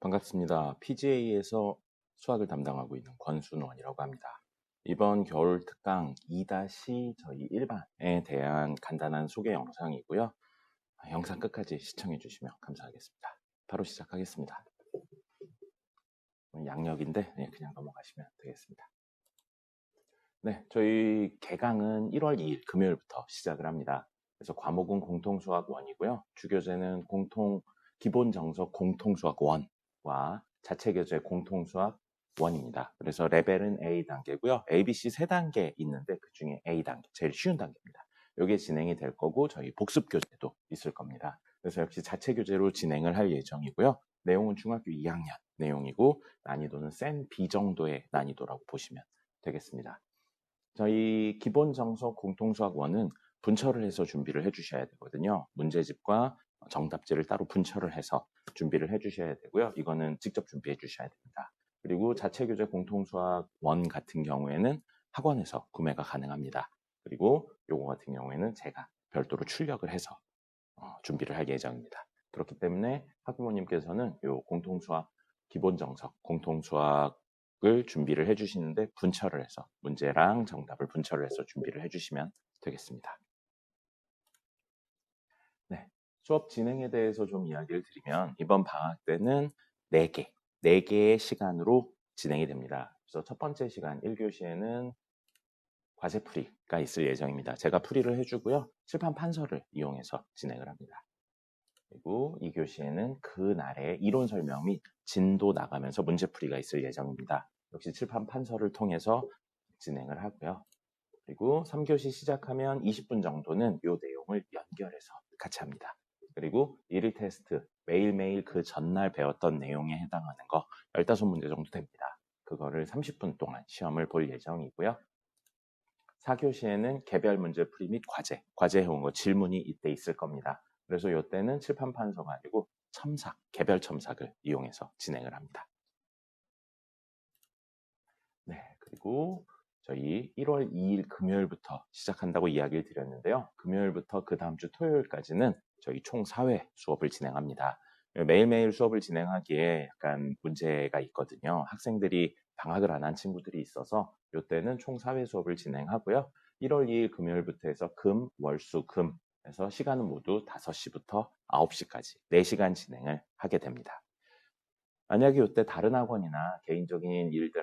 반갑습니다. PGA에서 수학을 담당하고 있는 권순원이라고 합니다. 이번 겨울 특강 2- 저희 1반에 대한 간단한 소개 영상이고요. 영상 끝까지 시청해 주시면 감사하겠습니다. 바로 시작하겠습니다. 양력인데 그냥 넘어가시면 되겠습니다. 네, 저희 개강은 1월 2일 금요일부터 시작을 합니다. 그래서 과목은 공통수학 1이고요. 주교재는 기본 정석 공통수학 1과 자체 교재 공통수학 1입니다. 그래서 레벨은 A 단계고요. ABC 3단계 있는데 그 중에 A 단계, 제일 쉬운 단계입니다. 이게 진행이 될 거고 저희 복습 교재도 있을 겁니다. 그래서 역시 자체 교재로 진행을 할 예정이고요. 내용은 중학교 2학년 내용이고 난이도는 센 B 정도의 난이도라고 보시면 되겠습니다. 저희 기본 정석 공통수학 1은 분철을 해서 준비를 해주셔야 되거든요. 문제집과 정답지를 따로 분철을 해서 준비를 해주셔야 되고요. 이거는 직접 준비해 주셔야 됩니다. 그리고 자체교재 공통수학 1 같은 경우에는 학원에서 구매가 가능합니다. 그리고 요거 같은 경우에는 제가 별도로 출력을 해서 준비를 할 예정입니다. 그렇기 때문에 학부모님께서는 요 공통수학 기본 정석 공통수학을 준비를 해주시는데 분철을 해서 문제랑 정답을 분철을 해서 준비를 해주시면 되겠습니다. 네, 수업 진행에 대해서 좀 이야기를 드리면 이번 방학 때는 4개의 시간으로 진행이 됩니다. 그래서 첫 번째 시간 1교시에는 과제풀이가 있을 예정입니다. 제가 풀이를 해주고요. 칠판 판서를 이용해서 진행을 합니다. 그리고 2교시에는 그날의 이론 설명 및 진도 나가면서 문제풀이가 있을 예정입니다. 역시 칠판 판서를 통해서 진행을 하고요. 그리고 3교시 시작하면 20분 정도는 이 내용을 연결해서 같이 합니다. 그리고 1일 테스트, 매일매일 그 전날 배웠던 내용에 해당하는 거 15문제 정도 됩니다. 그거를 30분 동안 시험을 볼 예정이고요. 4교시에는 개별 문제풀이 및 과제 해온 거 질문이 이때 있을 겁니다. 그래서 이때는 칠판 판서가 아니고 개별 첨삭을 이용해서 진행을 합니다. 네, 그리고 저희 1월 2일 금요일부터 시작한다고 이야기를 드렸는데요. 금요일부터 그 다음 주 토요일까지는 저희 총 4회 수업을 진행합니다. 매일매일 수업을 진행하기에 약간 문제가 있거든요. 학생들이 방학을 안 한 친구들이 있어서 이때는 총 4회 수업을 진행하고요. 1월 2일 금요일부터 해서 금, 월, 수, 금 해서 시간은 모두 5시부터 9시까지 4시간 진행을 하게 됩니다. 만약에 이때 다른 학원이나 개인적인 일들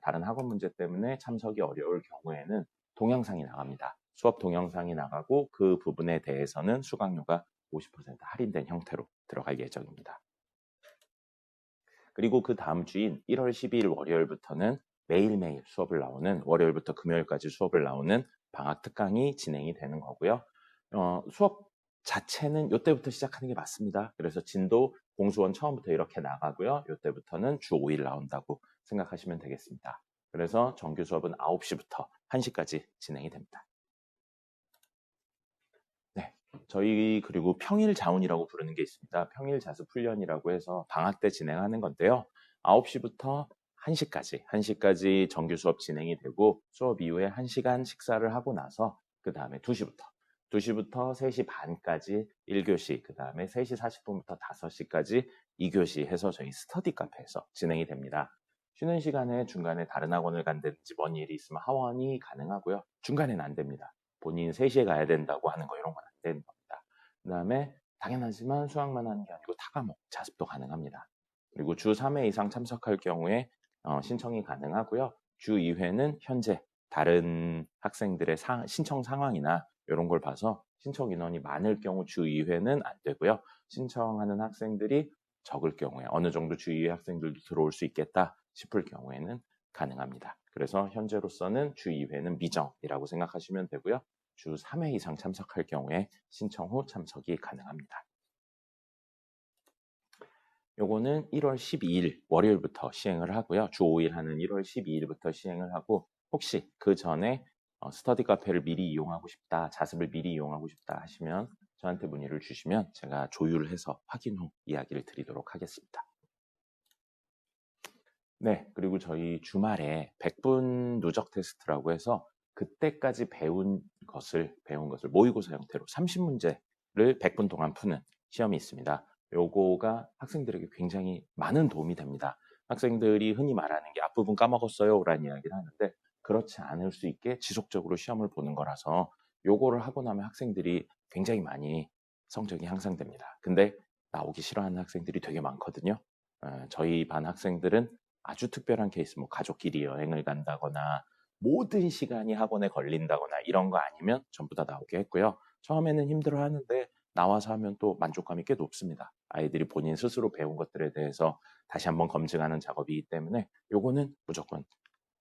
다른 학원 문제 때문에 참석이 어려울 경우에는 동영상이 나갑니다. 수업 동영상이 나가고 그 부분에 대해서는 수강료가 50% 할인된 형태로 들어갈 예정입니다. 그리고 그 다음 주인 1월 12일 월요일부터는 매일매일 수업을 나오는 월요일부터 금요일까지 수업을 나오는 방학 특강이 진행이 되는 거고요. 수업 자체는 이때부터 시작하는 게 맞습니다. 그래서 진도 공수원 처음부터 이렇게 나가고요. 이때부터는 주 5일 나온다고 생각하시면 되겠습니다. 그래서 정규 수업은 9시부터 1시까지 진행이 됩니다. 네, 저희 그리고 평일 자훈이라고 부르는 게 있습니다. 평일 자습 훈련이라고 해서 방학 때 진행하는 건데요. 9시부터 1시까지 정규 수업 진행이 되고 수업 이후에 1시간 식사를 하고 나서 그 다음에 2시부터 3시 반까지 1교시, 그 다음에 3시 40분부터 5시까지 2교시 해서 저희 스터디 카페에서 진행이 됩니다. 쉬는 시간에 중간에 다른 학원을 간다든지 뭔 일이 있으면 하원이 가능하고요. 중간에는 안 됩니다. 본인 3시에 가야 된다고 하는 거 이런 건 안 되는 겁니다. 그 다음에 당연하지만 수학만 하는 게 아니고 타과목 자습도 가능합니다. 그리고 주 3회 이상 참석할 경우에 신청이 가능하고요. 주 2회는 현재 다른 학생들의 신청 상황이나 이런 걸 봐서 신청 인원이 많을 경우 주 2회는 안 되고요. 신청하는 학생들이 적을 경우에 어느 정도 주 2회 학생들도 들어올 수 있겠다 싶을 경우에는 가능합니다. 그래서 현재로서는 주 2회는 미정이라고 생각하시면 되고요. 주 3회 이상 참석할 경우에 신청 후 참석이 가능합니다. 요거는 1월 12일 월요일부터 시행을 하고요. 주 5일 하는 1월 12일부터 시행을 하고 혹시 그 전에 스터디 카페를 미리 이용하고 싶다, 자습을 미리 이용하고 싶다 하시면 저한테 문의를 주시면 제가 조율을 해서 확인 후 이야기를 드리도록 하겠습니다. 네, 그리고 저희 주말에 100분 누적 테스트라고 해서 그때까지 배운 것을 모의고사 형태로 30문제를 100분 동안 푸는 시험이 있습니다. 요거가 학생들에게 굉장히 많은 도움이 됩니다. 학생들이 흔히 말하는 게 앞부분 까먹었어요 라는 이야기를 하는데 그렇지 않을 수 있게 지속적으로 시험을 보는 거라서 요거를 하고 나면 학생들이 굉장히 많이 성적이 향상됩니다. 근데 나오기 싫어하는 학생들이 되게 많거든요. 저희 반 학생들은 아주 특별한 케이스, 뭐 가족끼리 여행을 간다거나 모든 시간이 학원에 걸린다거나 이런 거 아니면 전부 다 나오게 했고요. 처음에는 힘들어 하는데 나와서 하면 또 만족감이 꽤 높습니다. 아이들이 본인 스스로 배운 것들에 대해서 다시 한번 검증하는 작업이기 때문에 요거는 무조건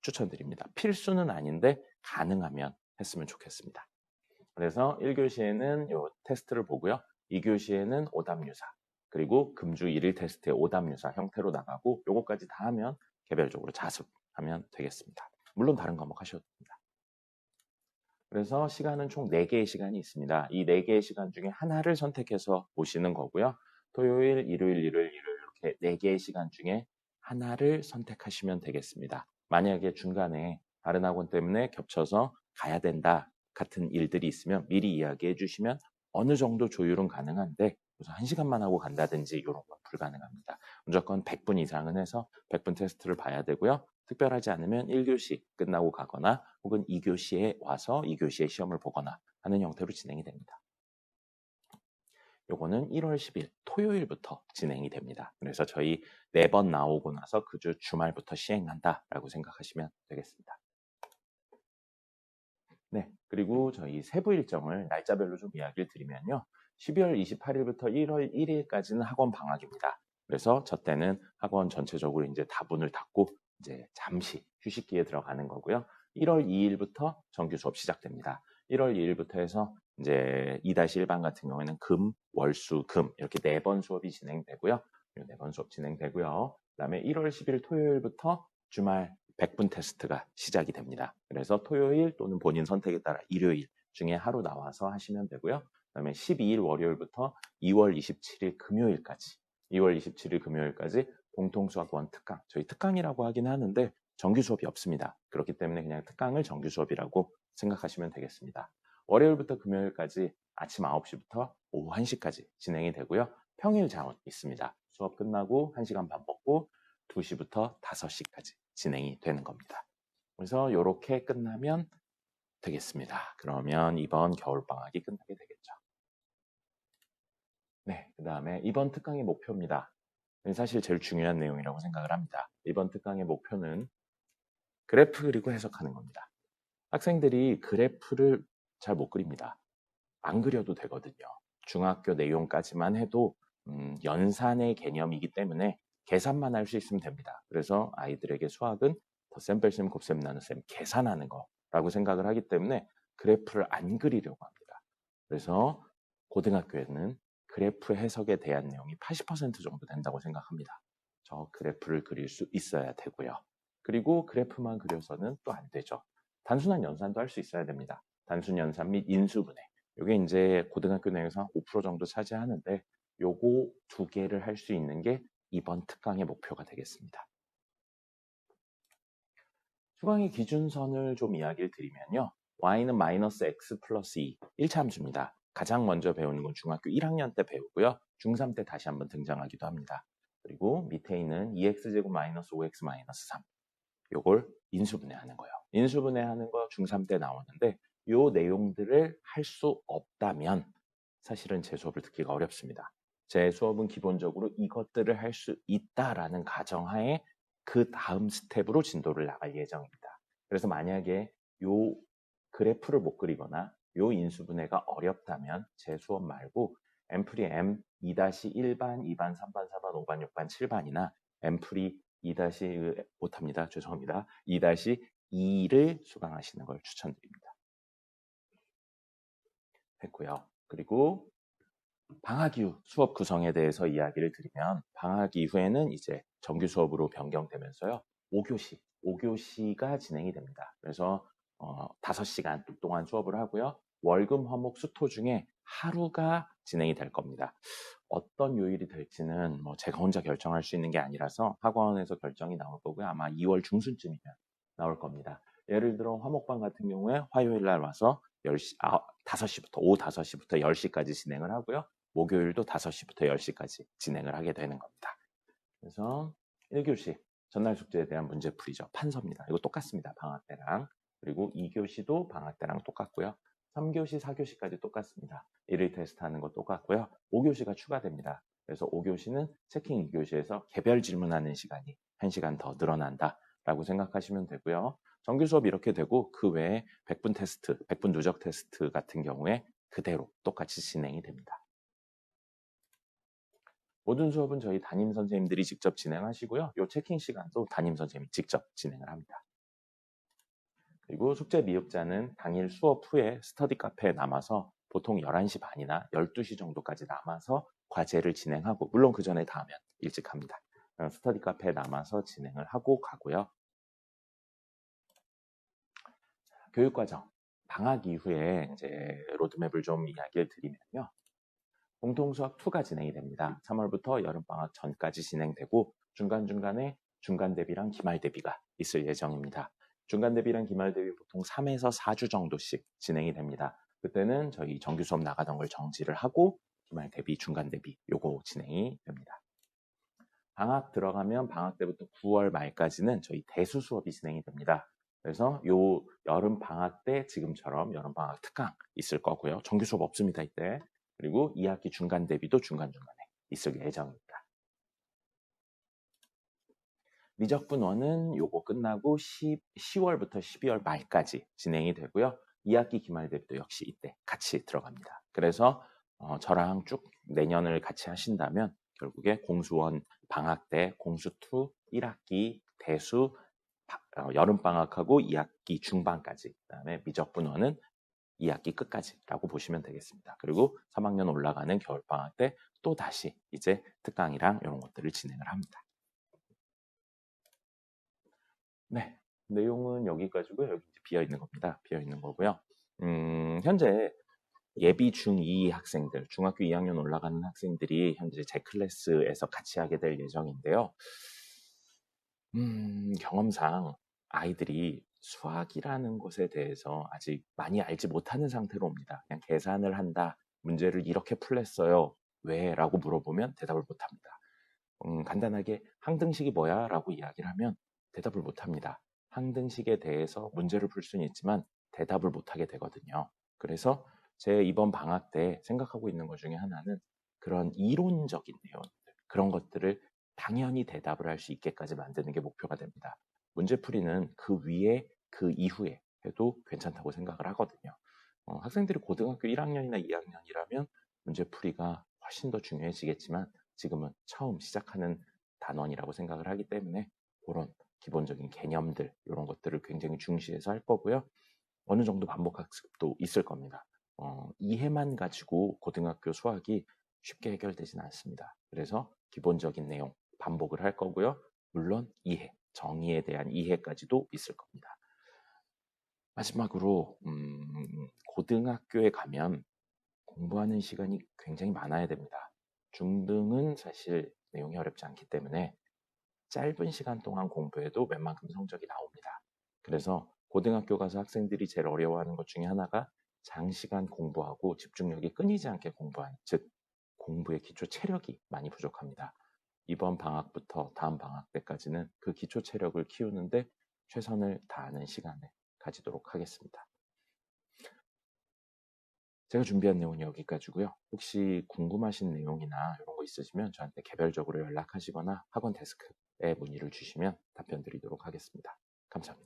추천드립니다. 필수는 아닌데 가능하면 했으면 좋겠습니다. 그래서 1교시에는 요 테스트를 보고요. 2교시에는 오답유사, 그리고 금주 1일 테스트의 오답유사 형태로 나가고 요거까지 다 하면 개별적으로 자습하면 되겠습니다. 물론 다른 과목 하셔도 됩니다. 그래서 시간은 총 4개의 시간이 있습니다. 이 4개의 시간 중에 하나를 선택해서 보시는 거고요. 토요일, 일요일, 일요일 이렇게 4개의 시간 중에 하나를 선택하시면 되겠습니다. 만약에 중간에 다른 학원 때문에 겹쳐서 가야 된다 같은 일들이 있으면 미리 이야기해 주시면 어느 정도 조율은 가능한데 우선 1시간만 하고 간다든지 이런 건 불가능합니다. 무조건 100분 이상은 해서 100분 테스트를 봐야 되고요. 특별하지 않으면 1교시 끝나고 가거나 혹은 2교시에 와서 2교시에 시험을 보거나 하는 형태로 진행이 됩니다. 요거는 1월 10일 토요일부터 진행이 됩니다. 그래서 저희 4번 나오고 나서 그 주 주말부터 시행한다라고 생각하시면 되겠습니다. 네, 그리고 저희 세부 일정을 날짜별로 좀 이야기를 드리면요. 12월 28일부터 1월 1일까지는 학원 방학입니다. 그래서 저 때는 학원 전체적으로 이제 다문을 닫고 이제 잠시 휴식기에 들어가는 거고요. 1월 2일부터 정규 수업 시작됩니다. 1월 2일부터 해서 이제 2-1반 같은 경우에는 금, 월, 수, 금 이렇게 4번 수업이 진행되고요. 4번 수업 진행되고요. 그다음에 1월 10일 토요일부터 주말 100분 테스트가 시작이 됩니다. 그래서 토요일 또는 본인 선택에 따라 일요일 중에 하루 나와서 하시면 되고요. 그다음에 12일 월요일부터 2월 27일 금요일까지 2월 27일 금요일까지 공통수학원 특강, 저희 특강이라고 하긴 하는데 정규 수업이 없습니다. 그렇기 때문에 그냥 특강을 정규 수업이라고 생각하시면 되겠습니다. 월요일부터 금요일까지 아침 9시부터 오후 1시까지 진행이 되고요. 평일 자원 있습니다. 수업 끝나고 1시간 반 먹고 2시부터 5시까지 진행이 되는 겁니다. 그래서 이렇게 끝나면 되겠습니다. 그러면 이번 겨울방학이 끝나게 되겠죠. 네, 그 다음에 이번 특강의 목표입니다. 사실 제일 중요한 내용이라고 생각을 합니다. 이번 특강의 목표는 그래프 그리고 해석하는 겁니다. 학생들이 그래프를 잘 못 그립니다. 안 그려도 되거든요. 중학교 내용까지만 해도 연산의 개념이기 때문에 계산만 할 수 있으면 됩니다. 그래서 아이들에게 수학은 덧셈, 뺄셈, 곱셈, 나눗셈 계산하는 거라고 생각을 하기 때문에 그래프를 안 그리려고 합니다. 그래서 고등학교에는 그래프 해석에 대한 내용이 80% 정도 된다고 생각합니다. 저 그래프를 그릴 수 있어야 되고요. 그리고 그래프만 그려서는 또 안 되죠. 단순한 연산도 할 수 있어야 됩니다. 단순 연산 및 인수분해. 이게 이제 고등학교 내에서 5% 정도 차지하는데 요거 2개를 할 수 있는 게 이번 특강의 목표가 되겠습니다. 수강의 기준선을 좀 이야기를 드리면요. y는 마이너스 x 플러스 2, 1차 함수입니다. 가장 먼저 배우는 건 중학교 1학년 때 배우고요. 중3 때 다시 한번 등장하기도 합니다. 그리고 밑에 있는 2x제곱 마이너스 5x 마이너스 3. 요걸 인수분해하는 거예요. 인수분해하는 거 중3 때 나오는데 요 내용들을 할 수 없다면 사실은 제 수업을 듣기가 어렵습니다. 제 수업은 기본적으로 이것들을 할 수 있다라는 가정하에 그 다음 스텝으로 진도를 나갈 예정입니다. 그래서 만약에 요 그래프를 못 그리거나 요 인수분해가 어렵다면 제 수업 말고 앰플이 M 2-1반, 2반, 3반, 4반, 5반, 6반, 7반이나 앰플이 2- 못합니다. 죄송합니다. 2-2를 수강하시는 걸 추천드립니다. 했고요. 그리고 방학 이후 수업 구성에 대해서 이야기를 드리면 방학 이후에는 이제 정규 수업으로 변경되면서요. 5교시가 진행이 됩니다. 그래서 5시간 동안 수업을 하고요. 월금, 화목, 수토 중에 하루가 진행이 될 겁니다. 어떤 요일이 될지는 뭐 제가 혼자 결정할 수 있는 게 아니라서 학원에서 결정이 나올 거고요. 아마 2월 중순쯤이면 나올 겁니다. 예를 들어 화목반 같은 경우에 화요일 날 와서 5시부터 오후 5시부터 10시까지 진행을 하고요. 목요일도 5시부터 10시까지 진행을 하게 되는 겁니다. 그래서 1교시 전날 숙제에 대한 문제풀이죠. 판서입니다. 이거 똑같습니다. 방학 때랑. 그리고 2교시도 방학 때랑 똑같고요. 3교시, 4교시까지 똑같습니다. 1일 테스트 하는 거 똑같고요. 5교시가 추가됩니다. 그래서 5교시는 체킹 2교시에서 개별 질문하는 시간이 1시간 더 늘어난다 라고 생각하시면 되고요. 정규 수업 이렇게 되고 그 외에 100분 테스트, 100분 누적 테스트 같은 경우에 그대로 똑같이 진행이 됩니다. 모든 수업은 저희 담임 선생님들이 직접 진행하시고요. 이 체킹 시간도 담임 선생님이 직접 진행을 합니다. 그리고 숙제 미흡자는 당일 수업 후에 스터디 카페에 남아서 보통 11시 반이나 12시 정도까지 남아서 과제를 진행하고, 물론 그 전에 다 하면 일찍 합니다. 스터디 카페에 남아서 진행을 하고 가고요. 교육과정, 방학 이후에 이제 로드맵을 좀 이야기를 드리면요. 공통수학 2가 진행이 됩니다. 3월부터 여름방학 전까지 진행되고 중간중간에 중간 대비랑 기말 대비가 있을 예정입니다. 중간 대비랑 기말 대비 보통 3에서 4주 정도씩 진행이 됩니다. 그때는 저희 정규 수업 나가던 걸 정지를 하고 기말 대비, 중간 대비 요거 진행이 됩니다. 방학 들어가면 방학 때부터 9월 말까지는 저희 대수 수업이 진행이 됩니다. 그래서 요 여름 방학 때 지금처럼 여름 방학 특강 있을 거고요. 정규 수업 없습니다, 이때. 그리고 2학기 중간 대비도 중간중간에 있을 예정입니다. 미적분원은 요거 끝나고 10월부터 12월 말까지 진행이 되고요. 2학기 기말 대비도 역시 이때 같이 들어갑니다. 그래서 저랑 쭉 내년을 같이 하신다면 결국에 공수원 방학 때 공수2 1학기 대수 여름방학하고 2학기 중반까지, 그 다음에 미적분원은 2학기 끝까지라고 보시면 되겠습니다. 그리고 3학년 올라가는 겨울방학 때 또 다시 이제 특강이랑 이런 것들을 진행을 합니다. 네, 내용은 여기까지고요. 여기 이제 비어 있는 겁니다. 비어 있는 거고요. 현재 예비 중2 학생들, 중학교 2학년 올라가는 학생들이 현재 제 클래스에서 같이 하게 될 예정인데요. 경험상 아이들이 수학이라는 것에 대해서 아직 많이 알지 못하는 상태로 옵니다. 그냥 계산을 한다, 문제를 이렇게 풀랬어요, 왜? 라고 물어보면 대답을 못합니다. 간단하게 항등식이 뭐야? 라고 이야기를 하면 대답을 못합니다. 항등식에 대해서 문제를 풀 수는 있지만 대답을 못하게 되거든요. 그래서 제 이번 방학 때 생각하고 있는 것 중에 하나는 그런 이론적인 내용들, 그런 것들을 당연히 대답을 할 수 있게까지 만드는 게 목표가 됩니다. 문제풀이는 그 위에, 그 이후에 해도 괜찮다고 생각을 하거든요. 학생들이 고등학교 1학년이나 2학년이라면 문제풀이가 훨씬 더 중요해지겠지만 지금은 처음 시작하는 단원이라고 생각을 하기 때문에 그런 기본적인 개념들, 이런 것들을 굉장히 중시해서 할 거고요. 어느 정도 반복 학습도 있을 겁니다. 이해만 가지고 고등학교 수학이 쉽게 해결되지는 않습니다. 그래서 기본적인 내용 반복을 할 거고요. 물론 이해, 정의에 대한 이해까지도 있을 겁니다. 마지막으로 고등학교에 가면 공부하는 시간이 굉장히 많아야 됩니다. 중등은 사실 내용이 어렵지 않기 때문에 짧은 시간 동안 공부해도 웬만큼 성적이 나옵니다. 그래서 고등학교 가서 학생들이 제일 어려워하는 것 중에 하나가 장시간 공부하고 집중력이 끊이지 않게 공부하는, 즉 공부의 기초 체력이 많이 부족합니다. 이번 방학부터 다음 방학 때까지는 그 기초 체력을 키우는데 최선을 다하는 시간을 가지도록 하겠습니다. 제가 준비한 내용은 여기까지고요. 혹시 궁금하신 내용이나 이런 거 있으시면 저한테 개별적으로 연락하시거나 학원 데스크에 문의를 주시면 답변 드리도록 하겠습니다. 감사합니다.